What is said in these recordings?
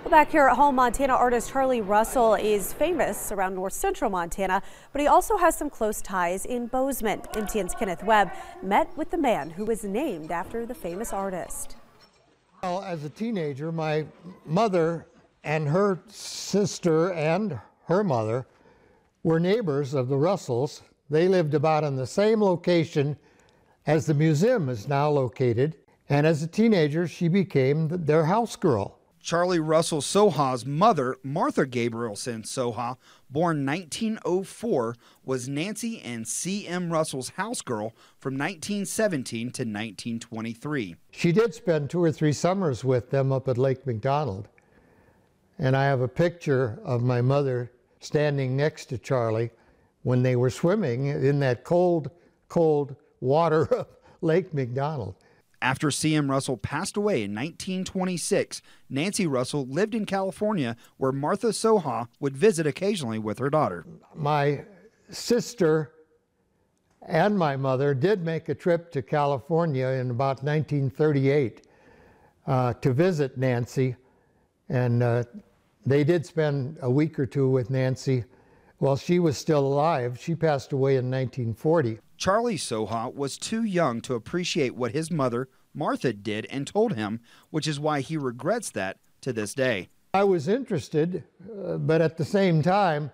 Well, back here at home, Montana artist Charlie Russell is famous around north central Montana, but he also has some close ties in Bozeman. MTN's Kenneth Webb met with the man who was named after the famous artist. Well, as a teenager, my mother and her sister and her mother were neighbors of the Russells. They lived about in the same location as the museum is now located. And as a teenager, she became their house girl. Charlie Russell Soha's mother, Martha Gabrielson Soha, born 1904, was Nancy and C.M. Russell's house girl from 1917 to 1923. She did spend 2 or 3 summers with them up at Lake McDonald. And I have a picture of my mother standing next to Charlie when they were swimming in that cold, cold water of Lake McDonald. After C.M. Russell passed away in 1926, Nancy Russell lived in California, where Martha Soha would visit occasionally with her daughter. My sister and my mother did make a trip to California in about 1938 to visit Nancy, and they did spend a week or 2 with Nancy while she was still alive. She passed away in 1940. Charlie Soha was too young to appreciate what his mother, Martha, did and told him, which is why he regrets that to this day. I was interested, but at the same time,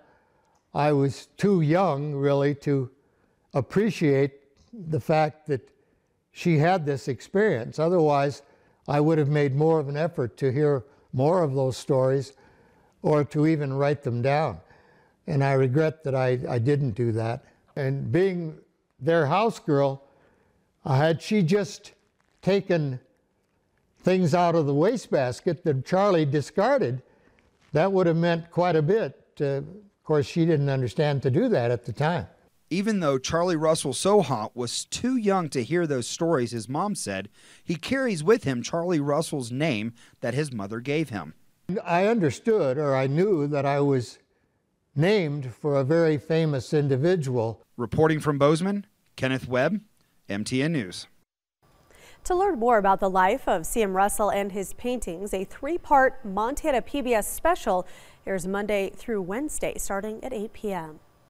I was too young, really, to appreciate the fact that she had this experience. Otherwise, I would have made more of an effort to hear more of those stories or to even write them down. And I regret that I didn't do that. And being their house girl, had she just taken things out of the wastebasket that Charlie discarded, that would have meant quite a bit. Of course, she didn't understand to do that at the time. Even though Charlie Russell Soha was too young to hear those stories his mom said, he carries with him Charlie Russell's name that his mother gave him. I understood, or I knew, that I was named for a very famous individual. Reporting from Bozeman, Kenneth Webb, MTN News. To learn more about the life of C.M. Russell and his paintings, a 3-part Montana PBS special airs Monday through Wednesday starting at 8 p.m.